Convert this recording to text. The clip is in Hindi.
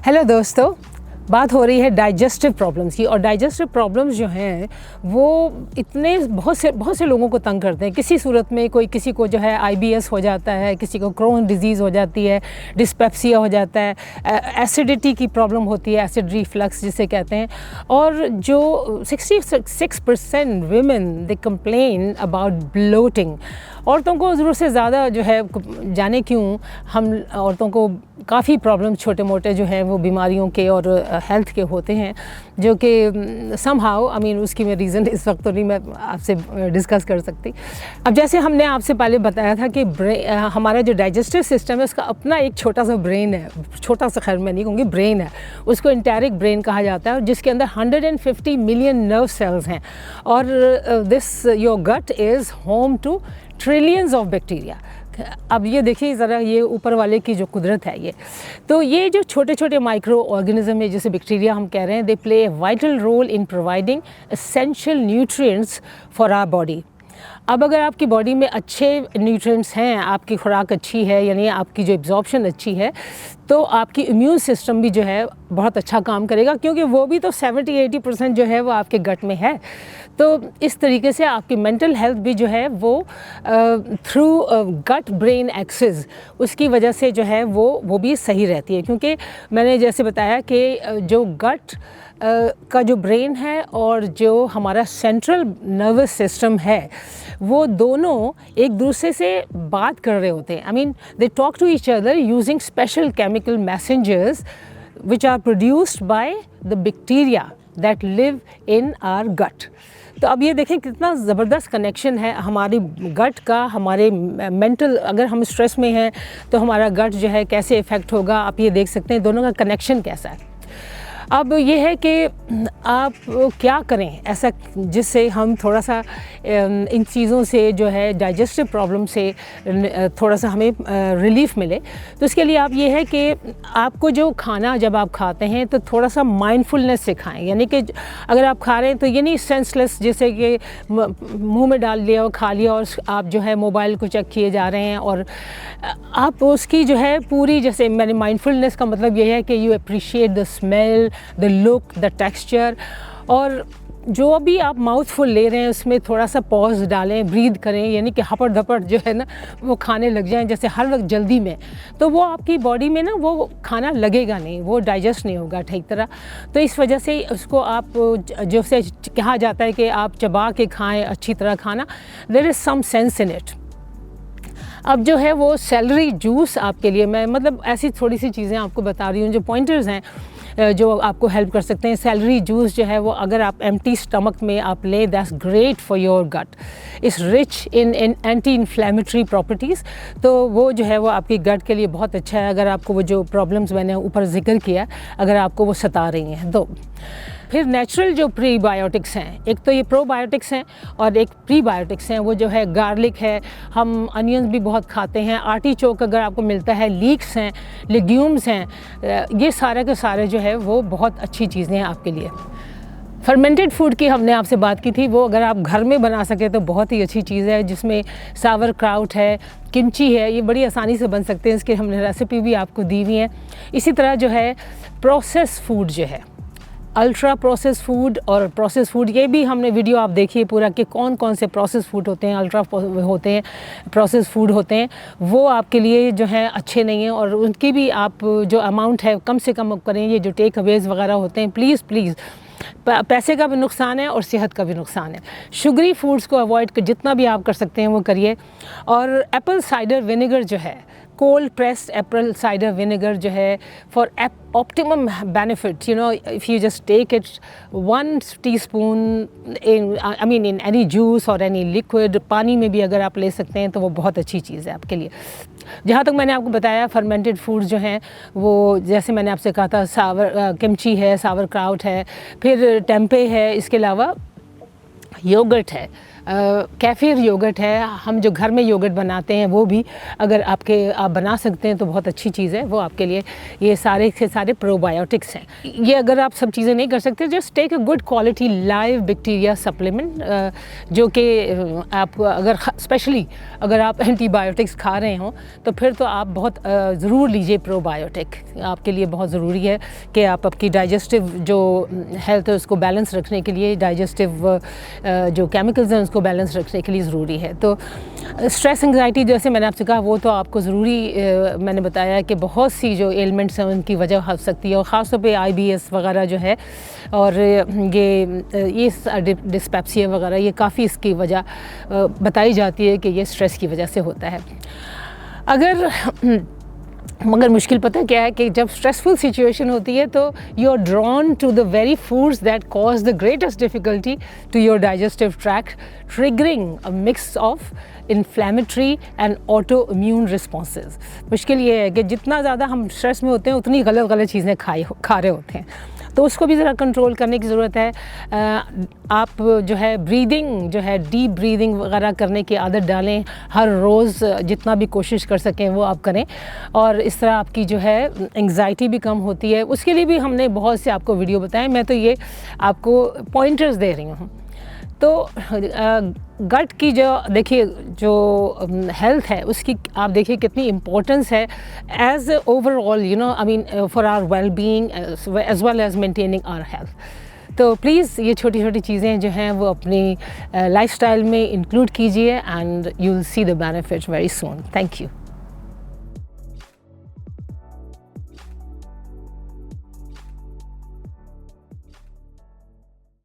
हेलो दोस्तों, बात हो रही है डाइजेस्टिव प्रॉब्लम्स की। और डाइजेस्टिव प्रॉब्लम्स जो हैं वो इतने बहुत से लोगों को तंग करते हैं। किसी सूरत में किसी को जो है आईबीएस हो जाता है, किसी को क्रोन डिजीज़ हो जाती है, डिस्पेप्सिया हो जाता है, एसिडिटी की प्रॉब्लम होती है, एसिड रिफ्लक्स जिसे कहते हैं। और जो 66% women they complain about bloating. औरतों को ज़रूरत से ज़्यादा जो है, जाने क्यों, हम औरतों को काफ़ी प्रॉब्लम छोटे मोटे जो हैं वो बीमारियों के और हेल्थ के होते हैं, जो कि समहाउ उसकी मैं रीज़न इस वक्त तो नहीं मैं आपसे डिस्कस कर सकती। अब जैसे हमने आपसे पहले बताया था कि हमारा जो डाइजेस्टिव सिस्टम है उसका अपना एक छोटा सा ब्रेन है, छोटा सा, खैर मैं नहीं कहूँगी, ब्रेन है, उसको इंटेरिक ब्रेन कहा जाता है, जिसके अंदर 150 मिलियन नर्व सेल्स हैं। और this your gut is home to trillions of bacteria. अब ये देखिए ज़रा, ये ऊपर वाले की जो कुदरत है ये, तो ये जो छोटे छोटे माइक्रो ऑर्गेनिज्म है जिसे बैक्टीरिया हम कह रहे हैं, they play a vital role in providing essential nutrients for our body. अब अगर आपकी बॉडी में अच्छे न्यूट्रिएंट्स हैं, आपकी खुराक अच्छी है, यानी आपकी जो एब्जॉर्प्शन अच्छी है, तो आपकी इम्यून सिस्टम भी जो है बहुत अच्छा काम करेगा, क्योंकि वो भी तो 70-80% जो है वो आपके गट में है। तो इस तरीके से आपकी मेंटल हेल्थ भी जो है वो थ्रू गट ब्रेन एक्सिस, उसकी वजह से जो है वो भी सही रहती है। क्योंकि मैंने जैसे बताया कि जो गट का जो ब्रेन है और जो हमारा सेंट्रल नर्वस सिस्टम है, वो दोनों एक दूसरे से बात कर रहे होते हैं। They talk to each other using special chemical messengers which are produced by the bacteria that live in our gut. तो अब ये देखें कितना ज़बरदस्त कनेक्शन है हमारी गट का, हमारे मेंटल, अगर हम स्ट्रेस में हैं तो हमारा गट जो है कैसे इफ़ेक्ट होगा, आप ये देख सकते हैं दोनों का कनेक्शन कैसा है। अब ये है कि आप क्या करें ऐसा जिससे हम थोड़ा सा इन चीज़ों से जो है डाइजेस्टिव प्रॉब्लम से थोड़ा सा हमें रिलीफ मिले। तो इसके लिए आप ये है कि आपको जो खाना जब आप खाते हैं तो थोड़ा सा माइंडफुलनेस से खाएं। यानी कि अगर आप खा रहे हैं तो ये नहीं सेंसलेस, जैसे कि मुंह में डाल लिया और खा लिया और आप जो है मोबाइल को चेक किए जा रहे हैं, और आप उसकी जो है पूरी, जैसे मैंने माइंडफुलनेस का मतलब ये है कि you appreciate the smell, the look, the texture, और जो अभी आप माउथफुल ले रहे हैं उसमें थोड़ा सा पॉज डालें, ब्रीद करें, यानी कि हपड़ धपड़ जो है ना वो खाने लग जाएं जैसे हर वक्त जल्दी में, तो वो आपकी बॉडी में ना वो खाना लगेगा नहीं, वो डाइजेस्ट नहीं होगा ठीक तरह। तो इस वजह से उसको आप, जो से कहा जाता है कि आप चबा के खाएं अच्छी तरह खाना, there is some sense in it. अब जो है वो सेलरी जूस आपके लिए, मैं ऐसी थोड़ी सी चीज़ें आपको बता रही हूँ जो पॉइंटर्स हैं जो आपको हेल्प कर सकते हैं। सेलरी जूस जो है वो अगर आप एम्प्टी स्टमक में आप लें, that's great for your gut, is rich in anti inflammatory properties. तो वो जो है वो आपकी गट के लिए बहुत अच्छा है, अगर आपको वो जो प्रॉब्लम्स मैंने ऊपर जिक्र किया अगर आपको वो सता रही हैं तो। फिर नेचुरल जो प्रीबायोटिक्स हैं, एक तो ये प्रोबायोटिक्स हैं और एक प्रीबायोटिक्स हैं, वो जो है गार्लिक है, हम अनियंस भी बहुत खाते हैं, आर्टिचोक अगर आपको मिलता है, लीक्स हैं, लेग्यूम्स हैं, ये सारे के सारे जो है वो बहुत अच्छी चीज़ें हैं आपके लिए। फर्मेंटेड फूड की हमने आपसे बात की थी, वो अगर आप घर में बना सके तो बहुत ही अच्छी चीज़ है, जिसमें सावर क्राउट है, किमची है, ये बड़ी आसानी से बन सकते हैं, इसकी हमने रेसिपी भी आपको दी हुई है। इसी तरह जो है प्रोसेस फूड जो है, अल्ट्रा प्रोसेस फूड और प्रोसेस फूड, ये भी हमने वीडियो आप देखिए पूरा कि कौन कौन से प्रोसेस फूड होते हैं, अल्ट्रा होते हैं, प्रोसेस फूड होते हैं, वो आपके लिए जो है अच्छे नहीं हैं, और उनकी भी आप जो अमाउंट है कम से कम करें। ये जो टेक अवेज़ वगैरह होते हैं, प्लीज़ पैसे का भी नुकसान है और सेहत का भी नुकसान है। शुगरी फूड्स को अवॉइड जितना भी आप कर सकते हैं वो करिए। और एप्पल साइडर विनेगर जो है, cold pressed Apple cider vinegar जो है, for optimum benefit, if you just take it 1 teaspoon in any juice or any liquid, पानी में भी अगर आप ले सकते हैं तो वो बहुत अच्छी चीज़ है आपके लिए। जहाँ तक मैंने आपको बताया फर्मेंटेड फूड्स जो हैं वो, जैसे मैंने आपसे कहा था, किमची है, सावर क्राउट है, फिर टेम्पे है, इसके अलावा योगर्ट है, कैफीर योगर्ट है, हम जो घर में योगर्ट बनाते हैं वो भी अगर आप बना सकते हैं तो बहुत अच्छी चीज़ है वो आपके लिए। ये सारे के सारे प्रोबायोटिक्स हैं। ये अगर आप सब चीज़ें नहीं कर सकते, just take a good quality live bacteria supplement, जो कि आप अगर स्पेशली अगर आप एंटीबायोटिक्स खा रहे हों तो फिर तो आप बहुत ज़रूर लीजिए प्रोबायोटिक। आपके लिए बहुत ज़रूरी है कि आप आपकी डाइजेस्टिव जो हेल्थ है उसको बैलेंस रखने के लिए, डाइजेस्टिव जो केमिकल्स हैं उसको बैलेंस रखने के लिए ज़रूरी है। तो स्ट्रेस एंग्जाइटी जैसे मैंने आपसे कहा वो तो आपको ज़रूरी, मैंने बताया कि बहुत सी जो एलिमेंट्स हैं उनकी वजह हो सकती है, और ख़ास तौर पे IBS वगैरह जो है और ये डिस्पेप्सिया वगैरह, ये काफ़ी इसकी वजह बताई जाती है कि ये स्ट्रेस की वजह से होता है। मगर मुश्किल पता क्या है कि जब स्ट्रेसफुल सिचुएशन होती है तो you are drawn to the very foods that cause the greatest difficulty to your digestive tract, triggering a mix of inflammatory and auto immune responses. मुश्किल ये है कि जितना ज़्यादा हम स्ट्रेस में होते हैं उतनी गलत गलत चीज़ें खा रहे होते हैं, तो उसको भी ज़रा कंट्रोल करने की ज़रूरत है। आप जो है ब्रीदिंग जो है डीप ब्रीदिंग वगैरह करने की आदत डालें, हर रोज़ जितना भी कोशिश कर सकें वो आप करें, और इस तरह आपकी जो है एंग्जाइटी भी कम होती है। उसके लिए भी हमने बहुत से आपको वीडियो बताए, मैं तो ये आपको पॉइंटर्स दे रही हूँ। तो गट की जो देखिए जो हेल्थ है उसकी आप देखिए कितनी इम्पोर्टेंस है as overall, you know, I mean for our well being as well as maintaining our health. तो प्लीज़ ये छोटी छोटी चीज़ें जो हैं वो अपनी लाइफस्टाइल में इंक्लूड कीजिए and you will see the benefits very soon. Thank you.